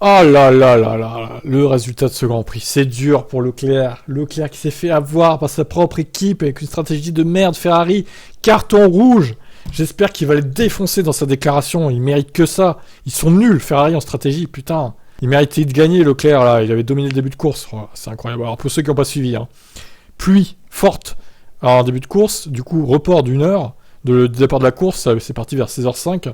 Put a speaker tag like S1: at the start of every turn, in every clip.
S1: Oh là là là là, le résultat de ce Grand Prix, c'est dur pour Leclerc. Leclerc qui s'est fait avoir par sa propre équipe avec une stratégie de merde Ferrari. Carton rouge. J'espère qu'il va les défoncer dans sa déclaration. Il mérite que ça. Ils sont nuls, Ferrari en stratégie, putain. Il méritait de gagner Leclerc là. Il avait dominé le début de course. Oh, c'est incroyable. Alors pour ceux qui n'ont pas suivi, hein. Pluie forte. Alors en début de course, du coup report d'une heure de départ de la course. C'est parti vers 16h05.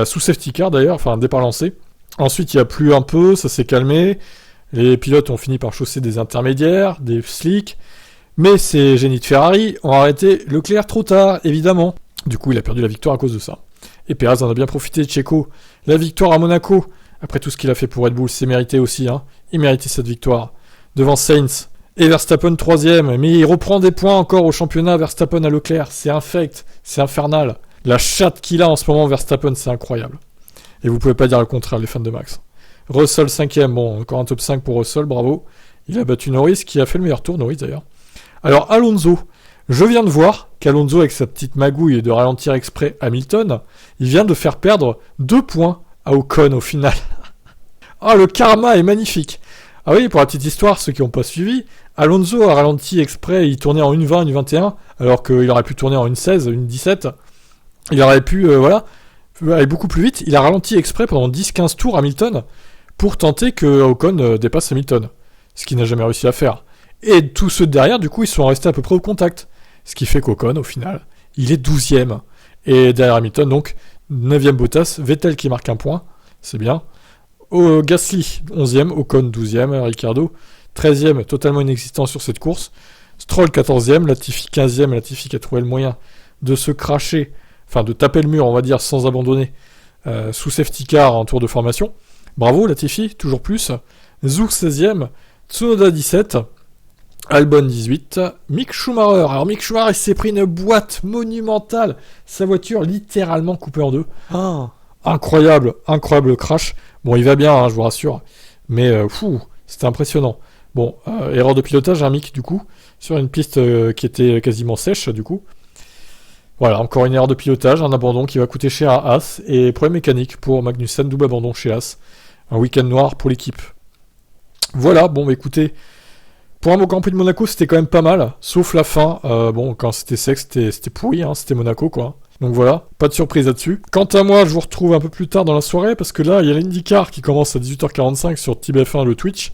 S1: Sous safety car d'ailleurs, enfin départ lancé. Ensuite, il y a plu un peu, ça s'est calmé. Les pilotes ont fini par chausser des intermédiaires, des slicks. Mais ces génies de Ferrari ont arrêté Leclerc trop tard, évidemment. Du coup, il a perdu la victoire à cause de ça. Et Perez en a bien profité, Checo. La victoire à Monaco. Après tout ce qu'il a fait pour Red Bull, c'est mérité aussi. Hein. Il méritait cette victoire. Devant Sainz. Et Verstappen troisième. Mais il reprend des points encore au championnat, Verstappen à Leclerc. C'est infect, c'est infernal. La chatte qu'il a en ce moment, Verstappen, c'est incroyable. Et vous pouvez pas dire le contraire, les fans de Max. Russell 5ème, bon, encore un top 5 pour Russell, bravo. Il a battu Norris, qui a fait le meilleur tour, Norris d'ailleurs. Alors, Alonso. Je viens de voir qu'Alonso, avec sa petite magouille de ralentir exprès Hamilton, il vient de faire perdre 2 points à Ocon au final. Ah, le karma est magnifique. Ah oui, pour la petite histoire, ceux qui n'ont pas suivi, Alonso a ralenti exprès, il tournait en 1.20, 1.21, alors qu'il aurait pu tourner en 1.16, 1.17. Il aurait pu, aller beaucoup plus vite. Il a ralenti exprès pendant 10-15 tours Hamilton pour tenter que Ocon dépasse Hamilton. Ce qu'il n'a jamais réussi à faire. Et tous ceux de derrière, du coup, ils sont restés à peu près au contact. Ce qui fait qu'Ocon, au final, il est 12ème. Et derrière Hamilton, donc, 9ème Bottas, Vettel qui marque un point, c'est bien. Gasly, 11ème, Ocon, 12ème, Ricciardo, 13ème, totalement inexistant sur cette course. Stroll, 14ème, Latifi, 15ème, Latifi qui a trouvé le moyen de se cracher, enfin de taper le mur, on va dire, sans abandonner, sous safety car en tour de formation. Bravo, Latifi, toujours plus. Zhou, 16ème, Tsunoda, 17, Albon 18, Mick Schumacher. Alors Mick Schumacher, il s'est pris une boîte monumentale. Sa voiture littéralement coupée en deux. Ah, incroyable, incroyable crash. Bon, il va bien, hein, je vous rassure. Mais c'était impressionnant. Bon, erreur de pilotage, hein, Mick, du coup, sur une piste qui était quasiment sèche, du coup. Voilà, encore une erreur de pilotage, un abandon qui va coûter cher à Haas. Et problème mécanique pour Magnussen, double abandon chez Haas. Un week-end noir pour l'équipe. Voilà, bon, bah écoutez... Pour un Grand Prix de Monaco, c'était quand même pas mal, sauf la fin. Bon, quand c'était sec, c'était pourri, hein, c'était Monaco, quoi. Donc voilà, pas de surprise là-dessus. Quant à moi, je vous retrouve un peu plus tard dans la soirée, parce que là, il y a l'IndyCar qui commence à 18h45 sur TBF1, le Twitch,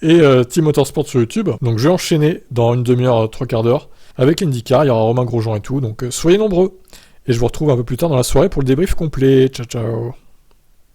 S1: et Team Motorsport sur YouTube. Donc je vais enchaîner dans une demi-heure, 3/4 d'heure, avec l'IndyCar, il y aura Romain Grosjean et tout, donc soyez nombreux. Et je vous retrouve un peu plus tard dans la soirée pour le débrief complet. Ciao, ciao.